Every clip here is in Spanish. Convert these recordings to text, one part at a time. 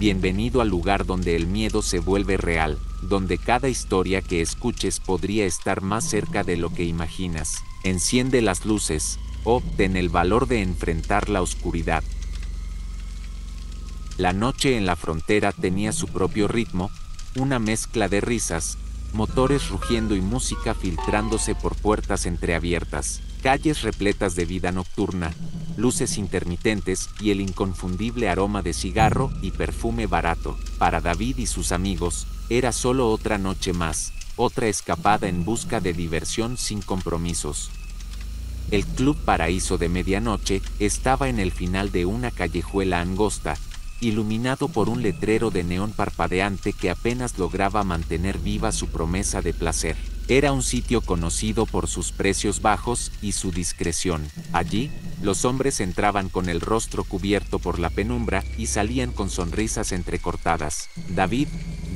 Bienvenido al lugar donde el miedo se vuelve real, donde cada historia que escuches podría estar más cerca de lo que imaginas. Enciende las luces, o ten el valor de enfrentar la oscuridad. La noche en la frontera tenía su propio ritmo, una mezcla de risas, motores rugiendo y música filtrándose por puertas entreabiertas, calles repletas de vida nocturna, luces intermitentes y el inconfundible aroma de cigarro y perfume barato. Para David y sus amigos, era solo otra noche más, otra escapada en busca de diversión sin compromisos. El Club Paraíso de Medianoche estaba en el final de una callejuela angosta, iluminado por un letrero de neón parpadeante que apenas lograba mantener viva su promesa de placer. Era un sitio conocido por sus precios bajos y su discreción. Allí, los hombres entraban con el rostro cubierto por la penumbra y salían con sonrisas entrecortadas. David,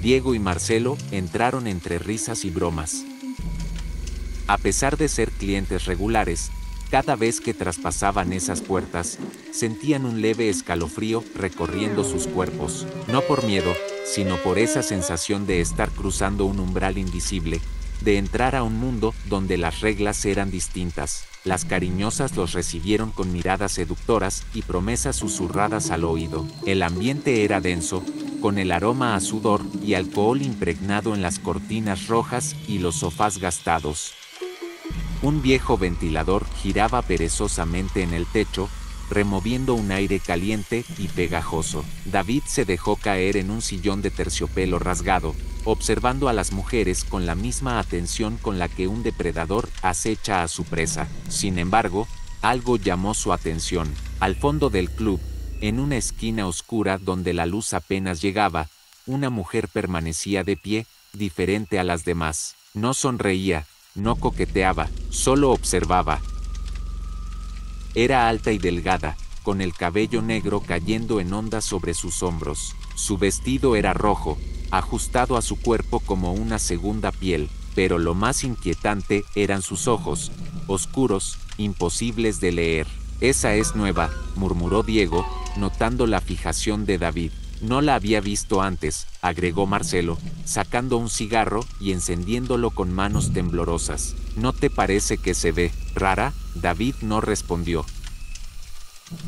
Diego y Marcelo entraron entre risas y bromas. A pesar de ser clientes regulares, cada vez que traspasaban esas puertas, sentían un leve escalofrío recorriendo sus cuerpos, no por miedo, sino por esa sensación de estar cruzando un umbral invisible, de entrar a un mundo donde las reglas eran distintas. Las cariñosas los recibieron con miradas seductoras y promesas susurradas al oído. El ambiente era denso, con el aroma a sudor y alcohol impregnado en las cortinas rojas y los sofás gastados. Un viejo ventilador giraba perezosamente en el techo, removiendo un aire caliente y pegajoso. David se dejó caer en un sillón de terciopelo rasgado, observando a las mujeres con la misma atención con la que un depredador acecha a su presa. Sin embargo, algo llamó su atención. Al fondo del club, en una esquina oscura donde la luz apenas llegaba, una mujer permanecía de pie, diferente a las demás. No sonreía, no coqueteaba, solo observaba. Era alta y delgada, con el cabello negro cayendo en ondas sobre sus hombros. Su vestido era rojo, ajustado a su cuerpo como una segunda piel, pero lo más inquietante eran sus ojos, oscuros, imposibles de leer. «Esa es nueva», murmuró Diego, notando la fijación de David. «No la había visto antes», agregó Marcelo, sacando un cigarro y encendiéndolo con manos temblorosas. «¿No te parece que se ve rara?» David no respondió.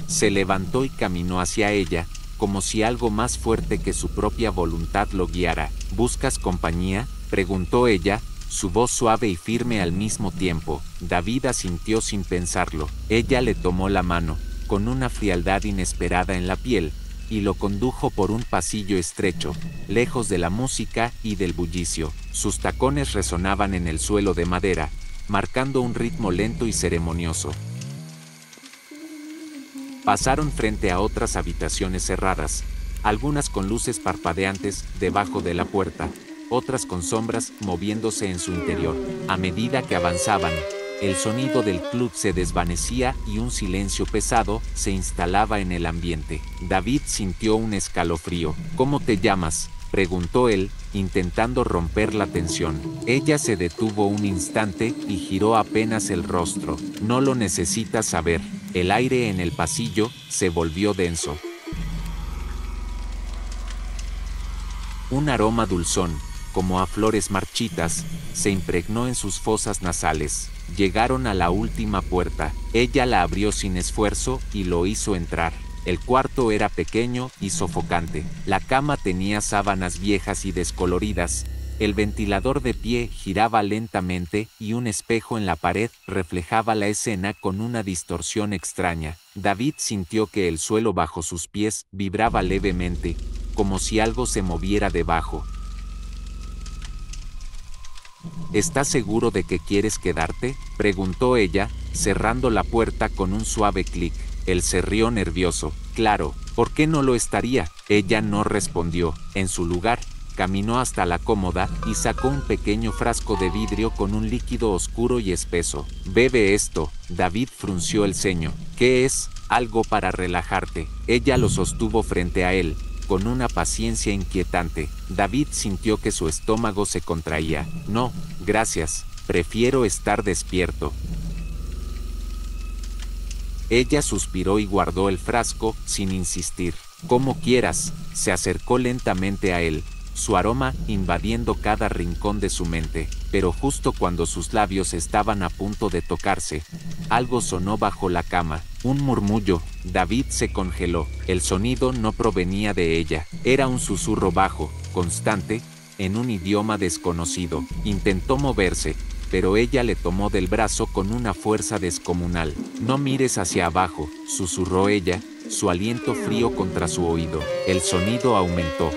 Se levantó y caminó hacia ella, como si algo más fuerte que su propia voluntad lo guiara. «¿Buscas compañía?», preguntó ella, su voz suave y firme al mismo tiempo. David asintió sin pensarlo. Ella le tomó la mano, con una frialdad inesperada en la piel, y lo condujo por un pasillo estrecho, lejos de la música y del bullicio. Sus tacones resonaban en el suelo de madera, marcando un ritmo lento y ceremonioso. Pasaron frente a otras habitaciones cerradas, algunas con luces parpadeantes debajo de la puerta, otras con sombras moviéndose en su interior. A medida que avanzaban, el sonido del club se desvanecía y un silencio pesado se instalaba en el ambiente. David sintió un escalofrío. «¿Cómo te llamas?», preguntó él, intentando romper la tensión. Ella se detuvo un instante y giró apenas el rostro. «No lo necesitas saber». El aire en el pasillo se volvió denso. Un aroma dulzón, como a flores marchitas, se impregnó en sus fosas nasales. Llegaron a la última puerta. Ella la abrió sin esfuerzo y lo hizo entrar. El cuarto era pequeño y sofocante. La cama tenía sábanas viejas y descoloridas. El ventilador de pie giraba lentamente y un espejo en la pared reflejaba la escena con una distorsión extraña. David sintió que el suelo bajo sus pies vibraba levemente, como si algo se moviera debajo. «¿Estás seguro de que quieres quedarte?», preguntó ella, cerrando la puerta con un suave clic. Él se rió nervioso. «Claro, ¿por qué no lo estaría?». Ella no respondió. En su lugar, caminó hasta la cómoda y sacó un pequeño frasco de vidrio con un líquido oscuro y espeso. «Bebe esto». David frunció el ceño. «¿Qué es?». «Algo para relajarte». Ella lo sostuvo frente a él, con una paciencia inquietante. David sintió que su estómago se contraía. «No, gracias, prefiero estar despierto». Ella suspiró y guardó el frasco, sin insistir. Como quieras, se acercó lentamente a él, su aroma invadiendo cada rincón de su mente, pero justo cuando sus labios estaban a punto de tocarse, algo sonó bajo la cama, un murmullo. David se congeló, el sonido no provenía de ella, era un susurro bajo, constante, en un idioma desconocido. Intentó moverse, pero ella le tomó del brazo con una fuerza descomunal. No mires hacia abajo, susurró ella, su aliento frío contra su oído. El sonido aumentó.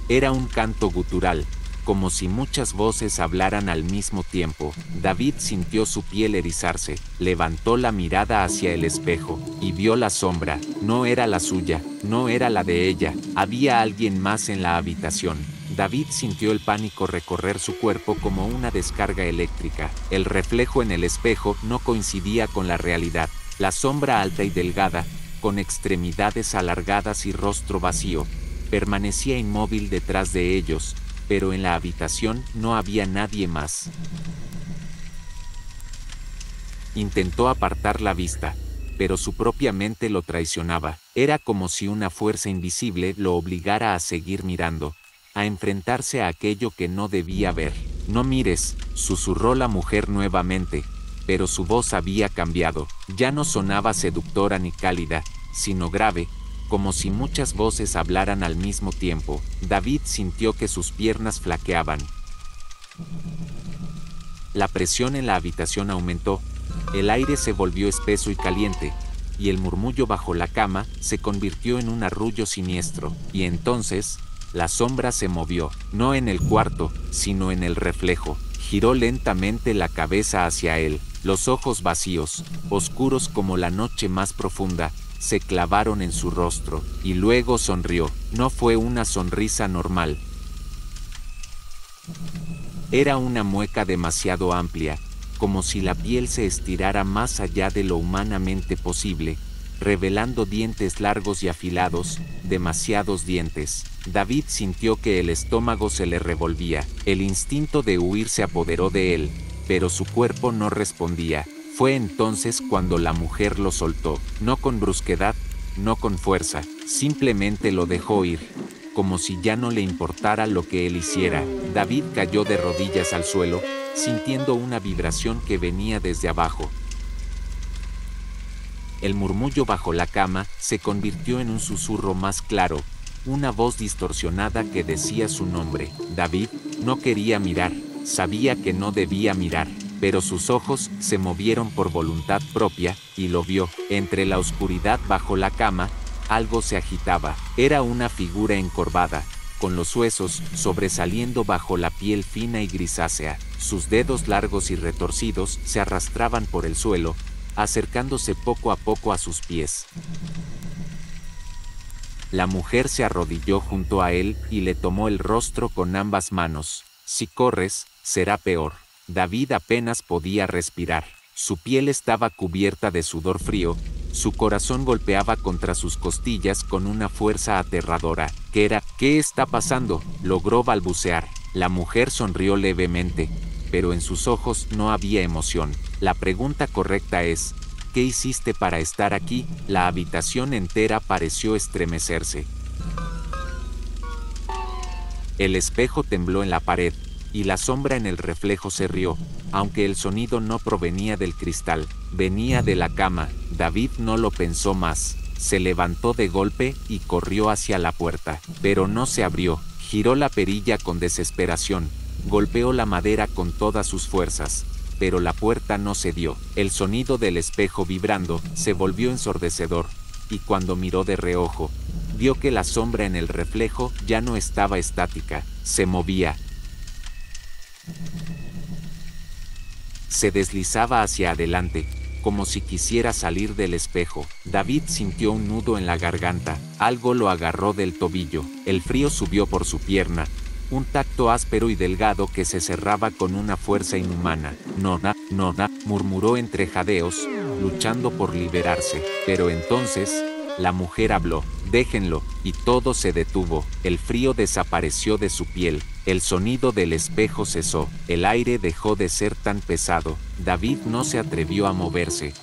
Era un canto gutural, como si muchas voces hablaran al mismo tiempo. David sintió su piel erizarse, levantó la mirada hacia el espejo, y vio la sombra. No era la suya, no era la de ella, había alguien más en la habitación. David sintió el pánico recorrer su cuerpo como una descarga eléctrica. El reflejo en el espejo no coincidía con la realidad. La sombra alta y delgada, con extremidades alargadas y rostro vacío, permanecía inmóvil detrás de ellos, pero en la habitación no había nadie más. Intentó apartar la vista, pero su propia mente lo traicionaba. Era como si una fuerza invisible lo obligara a seguir mirando, a enfrentarse a aquello que no debía ver. No mires, susurró la mujer nuevamente, pero su voz había cambiado. Ya no sonaba seductora ni cálida, sino grave, como si muchas voces hablaran al mismo tiempo. David sintió que sus piernas flaqueaban. La presión en la habitación aumentó, el aire se volvió espeso y caliente, y el murmullo bajo la cama se convirtió en un arrullo siniestro. Y entonces, la sombra se movió, no en el cuarto, sino en el reflejo. Giró lentamente la cabeza hacia él, los ojos vacíos, oscuros como la noche más profunda, se clavaron en su rostro, y luego sonrió. No fue una sonrisa normal. Era una mueca demasiado amplia, como si la piel se estirara más allá de lo humanamente posible, revelando dientes largos y afilados, demasiados dientes. David sintió que el estómago se le revolvía. El instinto de huir se apoderó de él, pero su cuerpo no respondía. Fue entonces cuando la mujer lo soltó, no con brusquedad, no con fuerza, simplemente lo dejó ir, como si ya no le importara lo que él hiciera. David cayó de rodillas al suelo, sintiendo una vibración que venía desde abajo. El murmullo bajo la cama se convirtió en un susurro más claro, una voz distorsionada que decía su nombre. David no quería mirar, sabía que no debía mirar, pero sus ojos se movieron por voluntad propia, y lo vio. Entre la oscuridad bajo la cama, algo se agitaba. Era una figura encorvada, con los huesos sobresaliendo bajo la piel fina y grisácea. Sus dedos largos y retorcidos se arrastraban por el suelo, acercándose poco a poco a sus pies. La mujer se arrodilló junto a él y le tomó el rostro con ambas manos. Si corres, será peor. David apenas podía respirar. Su piel estaba cubierta de sudor frío, su corazón golpeaba contra sus costillas con una fuerza aterradora. ¿Qué era? ¿Qué está pasando? Logró balbucear. La mujer sonrió levemente, pero en sus ojos no había emoción. La pregunta correcta es, ¿qué hiciste para estar aquí? La habitación entera pareció estremecerse. El espejo tembló en la pared, y la sombra en el reflejo se rió, aunque el sonido no provenía del cristal, venía de la cama. David no lo pensó más, se levantó de golpe y corrió hacia la puerta, pero no se abrió. Giró la perilla con desesperación, golpeó la madera con todas sus fuerzas, pero la puerta no cedió. El sonido del espejo vibrando se volvió ensordecedor, y cuando miró de reojo, vio que la sombra en el reflejo ya no estaba estática, se movía. Se deslizaba hacia adelante, como si quisiera salir del espejo. David sintió un nudo en la garganta, algo lo agarró del tobillo, el frío subió por su pierna, un tacto áspero y delgado que se cerraba con una fuerza inhumana. Nona, murmuró entre jadeos, luchando por liberarse. Pero entonces, la mujer habló. Déjenlo, y todo se detuvo. El frío desapareció de su piel, el sonido del espejo cesó, el aire dejó de ser tan pesado. David no se atrevió a moverse.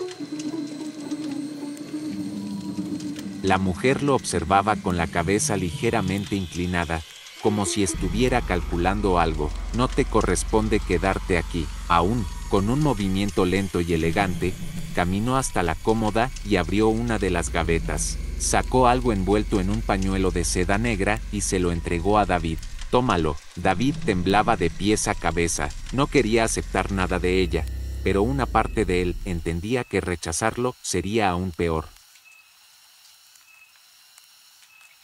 La mujer lo observaba con la cabeza ligeramente inclinada, como si estuviera calculando algo. No te corresponde quedarte aquí. Aún, con un movimiento lento y elegante, caminó hasta la cómoda y abrió una de las gavetas. Sacó algo envuelto en un pañuelo de seda negra y se lo entregó a David. Tómalo. David temblaba de pies a cabeza. No quería aceptar nada de ella, pero una parte de él entendía que rechazarlo sería aún peor.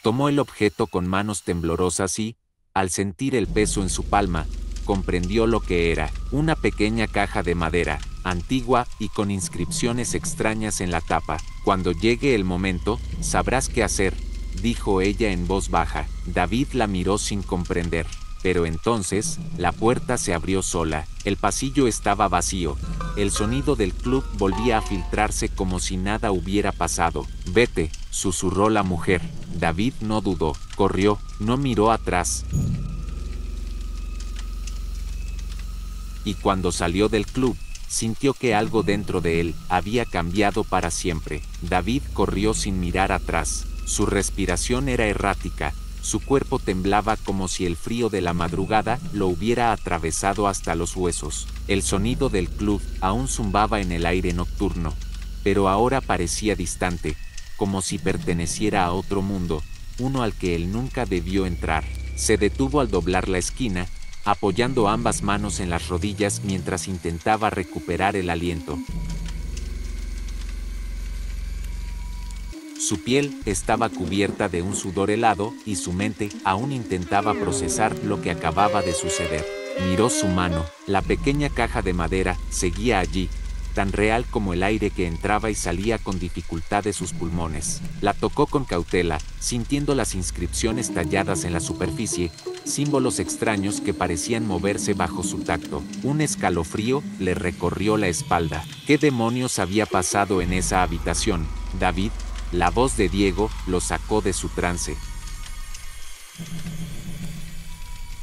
Tomó el objeto con manos temblorosas y, al sentir el peso en su palma, comprendió lo que era: una pequeña caja de madera, antigua y con inscripciones extrañas en la tapa. Cuando llegue el momento, sabrás qué hacer, dijo ella en voz baja. David la miró sin comprender. Pero entonces, la puerta se abrió sola. El pasillo estaba vacío. El sonido del club volvía a filtrarse como si nada hubiera pasado. Vete, susurró la mujer. David no dudó, corrió, no miró atrás. Y cuando salió del club, sintió que algo dentro de él había cambiado para siempre. David corrió sin mirar atrás. Su respiración era errática. Su cuerpo temblaba como si el frío de la madrugada lo hubiera atravesado hasta los huesos. El sonido del club aún zumbaba en el aire nocturno, pero ahora parecía distante, como si perteneciera a otro mundo, uno al que él nunca debió entrar. Se detuvo al doblar la esquina, apoyando ambas manos en las rodillas mientras intentaba recuperar el aliento. Su piel estaba cubierta de un sudor helado y su mente aún intentaba procesar lo que acababa de suceder. Miró su mano. La pequeña caja de madera seguía allí, tan real como el aire que entraba y salía con dificultad de sus pulmones. La tocó con cautela, sintiendo las inscripciones talladas en la superficie, símbolos extraños que parecían moverse bajo su tacto. Un escalofrío le recorrió la espalda. ¿Qué demonios había pasado en esa habitación? David, la voz de Diego, lo sacó de su trance.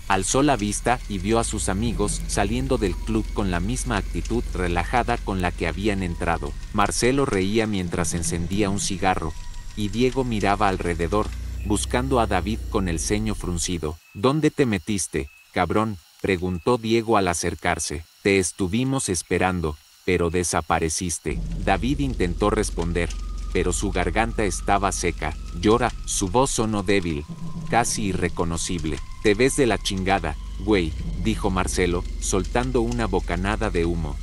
Alzó la vista y vio a sus amigos saliendo del club con la misma actitud relajada con la que habían entrado. Marcelo reía mientras encendía un cigarro, y Diego miraba alrededor, buscando a David con el ceño fruncido. ¿Dónde te metiste, cabrón?, preguntó Diego al acercarse. Te estuvimos esperando, pero desapareciste. David intentó responder, pero su garganta estaba seca. Llora, su voz sonó débil, casi irreconocible. Te ves de la chingada, güey, dijo Marcelo, soltando una bocanada de humo.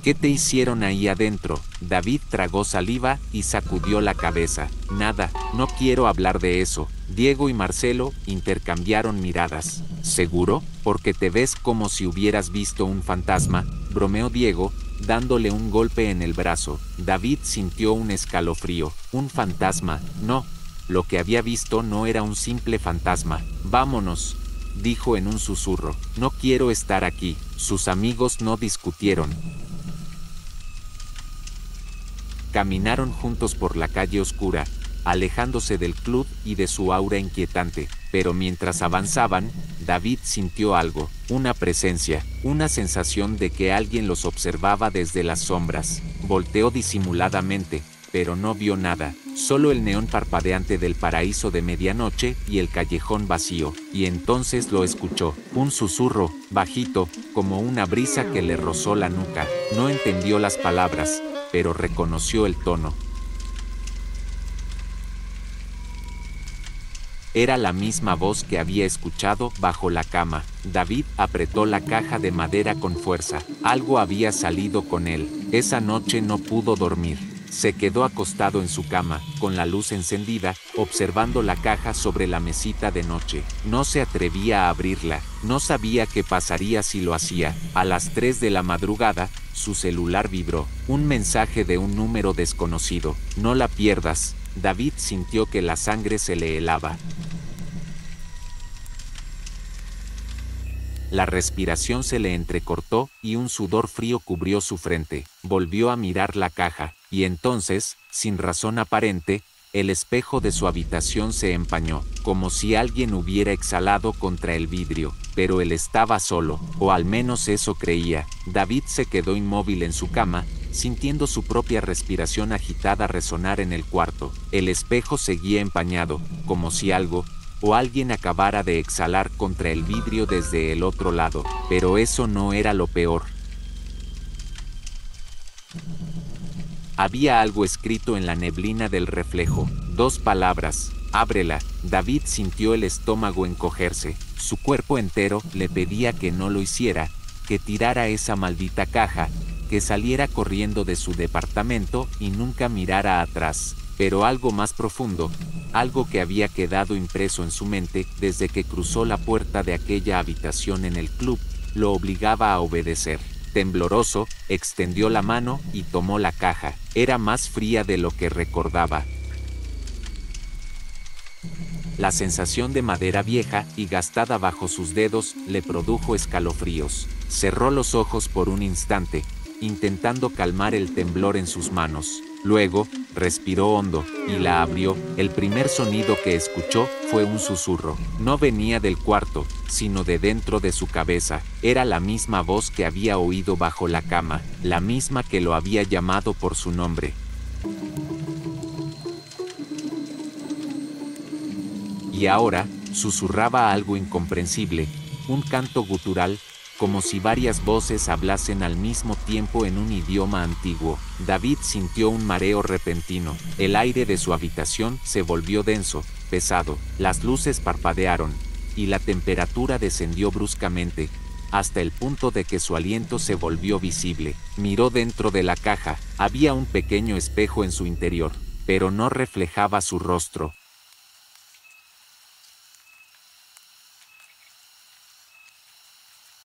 ¿Qué te hicieron ahí adentro? David tragó saliva y sacudió la cabeza. Nada, no quiero hablar de eso. Diego y Marcelo intercambiaron miradas. ¿Seguro? Porque te ves como si hubieras visto un fantasma, bromeó Diego, dándole un golpe en el brazo. David sintió un escalofrío. ¿Un fantasma? No. Lo que había visto no era un simple fantasma. Vámonos, dijo en un susurro. No quiero estar aquí. Sus amigos no discutieron. Caminaron juntos por la calle oscura, alejándose del club y de su aura inquietante. Pero mientras avanzaban, David sintió algo, una presencia, una sensación de que alguien los observaba desde las sombras. Volteó disimuladamente, pero no vio nada, solo el neón parpadeante del paraíso de medianoche y el callejón vacío. Y entonces lo escuchó, un susurro, bajito, como una brisa que le rozó la nuca. No entendió las palabras, pero reconoció el tono. Era la misma voz que había escuchado bajo la cama. David apretó la caja de madera con fuerza. Algo había salido con él. Esa noche no pudo dormir. Se quedó acostado en su cama, con la luz encendida, observando la caja sobre la mesita de noche. No se atrevía a abrirla. No sabía qué pasaría si lo hacía. A las 3 de la madrugada, su celular vibró. Un mensaje de un número desconocido. No la pierdas. David sintió que la sangre se le helaba. La respiración se le entrecortó y un sudor frío cubrió su frente. Volvió a mirar la caja, y entonces, sin razón aparente, el espejo de su habitación se empañó, como si alguien hubiera exhalado contra el vidrio. Pero él estaba solo, o al menos eso creía. David se quedó inmóvil en su cama, sintiendo su propia respiración agitada resonar en el cuarto. El espejo seguía empañado, como si algo o alguien acabara de exhalar contra el vidrio desde el otro lado. Pero eso no era lo peor. Había algo escrito en la neblina del reflejo, 2 palabras: ábrela. David sintió el estómago encogerse. Su cuerpo entero le pedía que no lo hiciera, que tirara esa maldita caja, que saliera corriendo de su departamento y nunca mirara atrás. Pero algo más profundo, algo que había quedado impreso en su mente desde que cruzó la puerta de aquella habitación en el club, lo obligaba a obedecer. Tembloroso, extendió la mano y tomó la caja. Era más fría de lo que recordaba. La sensación de madera vieja y gastada bajo sus dedos le produjo escalofríos. Cerró los ojos por un instante, intentando calmar el temblor en sus manos. Luego, respiró hondo y la abrió. El primer sonido que escuchó fue un susurro. No venía del cuarto, sino de dentro de su cabeza. Era la misma voz que había oído bajo la cama, la misma que lo había llamado por su nombre. Y ahora, susurraba algo incomprensible, un canto gutural, como si varias voces hablasen al mismo tiempo en un idioma antiguo. David sintió un mareo repentino. El aire de su habitación se volvió denso, pesado. Las luces parpadearon, y la temperatura descendió bruscamente, hasta el punto de que su aliento se volvió visible. Miró dentro de la caja. Había un pequeño espejo en su interior, pero no reflejaba su rostro.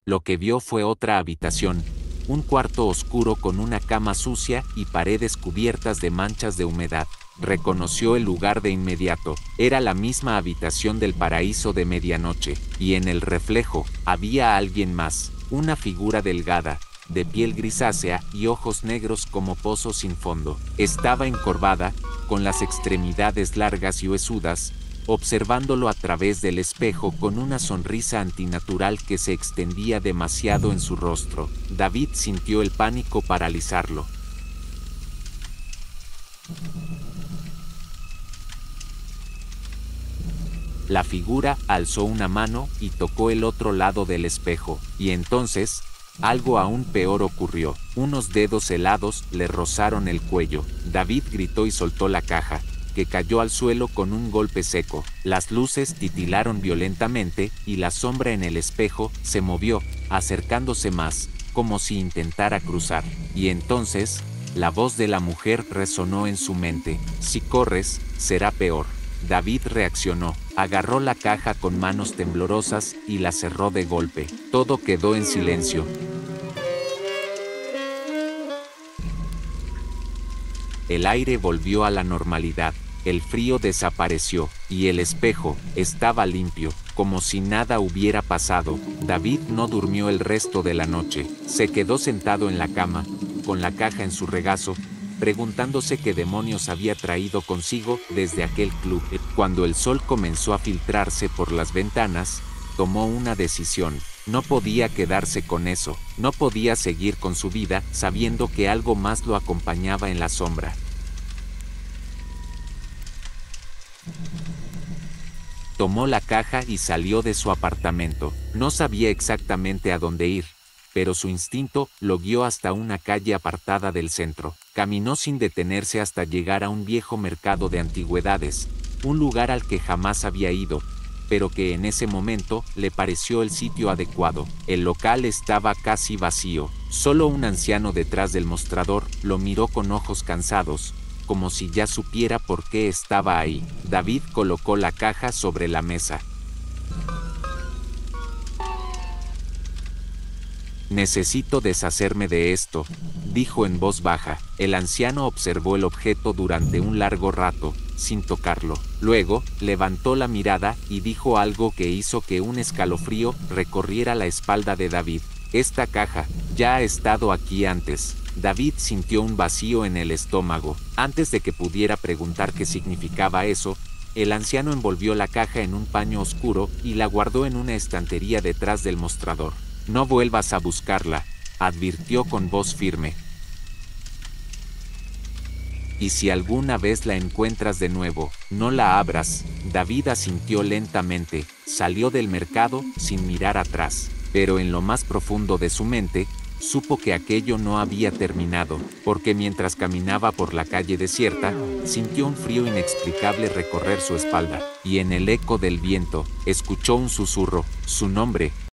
Lo que vio fue otra habitación, un cuarto oscuro con una cama sucia y paredes cubiertas de manchas de humedad. Reconoció el lugar de inmediato. Era la misma habitación del paraíso de medianoche, y en el reflejo había alguien más, una figura delgada, de piel grisácea y ojos negros como pozos sin fondo. Estaba encorvada, con las extremidades largas y huesudas, observándolo a través del espejo con una sonrisa antinatural que se extendía demasiado en su rostro. David sintió el pánico paralizarlo. La figura alzó una mano y tocó el otro lado del espejo, y entonces, algo aún peor ocurrió. Unos dedos helados le rozaron el cuello. David gritó y soltó la caja, que cayó al suelo con un golpe seco. Las luces titilaron violentamente y la sombra en el espejo se movió, acercándose más, como si intentara cruzar. Y entonces, la voz de la mujer resonó en su mente: si corres, será peor. David reaccionó, agarró la caja con manos temblorosas y la cerró de golpe. Todo quedó en silencio. El aire volvió a la normalidad. El frío desapareció, y el espejo estaba limpio, como si nada hubiera pasado. David no durmió el resto de la noche. Se quedó sentado en la cama, con la caja en su regazo, preguntándose qué demonios había traído consigo desde aquel club. Cuando el sol comenzó a filtrarse por las ventanas, tomó una decisión. No podía quedarse con eso, no podía seguir con su vida sabiendo que algo más lo acompañaba en la sombra. Tomó la caja y salió de su apartamento. No sabía exactamente a dónde ir, pero su instinto lo guió hasta una calle apartada del centro. Caminó sin detenerse hasta llegar a un viejo mercado de antigüedades, un lugar al que jamás había ido, pero que en ese momento le pareció el sitio adecuado. El local estaba casi vacío. Solo un anciano detrás del mostrador lo miró con ojos cansados, como si ya supiera por qué estaba ahí. David colocó la caja sobre la mesa. «Necesito deshacerme de esto», dijo en voz baja. El anciano observó el objeto durante un largo rato, sin tocarlo. Luego, levantó la mirada y dijo algo que hizo que un escalofrío recorriera la espalda de David. «Esta caja ya ha estado aquí antes». David sintió un vacío en el estómago. Antes de que pudiera preguntar qué significaba eso, el anciano envolvió la caja en un paño oscuro y la guardó en una estantería detrás del mostrador. «No vuelvas a buscarla», advirtió con voz firme. Y si alguna vez la encuentras de nuevo, no la abras. David asintió lentamente, salió del mercado, sin mirar atrás. Pero en lo más profundo de su mente, supo que aquello no había terminado, porque mientras caminaba por la calle desierta, sintió un frío inexplicable recorrer su espalda, y en el eco del viento, escuchó un susurro, su nombre,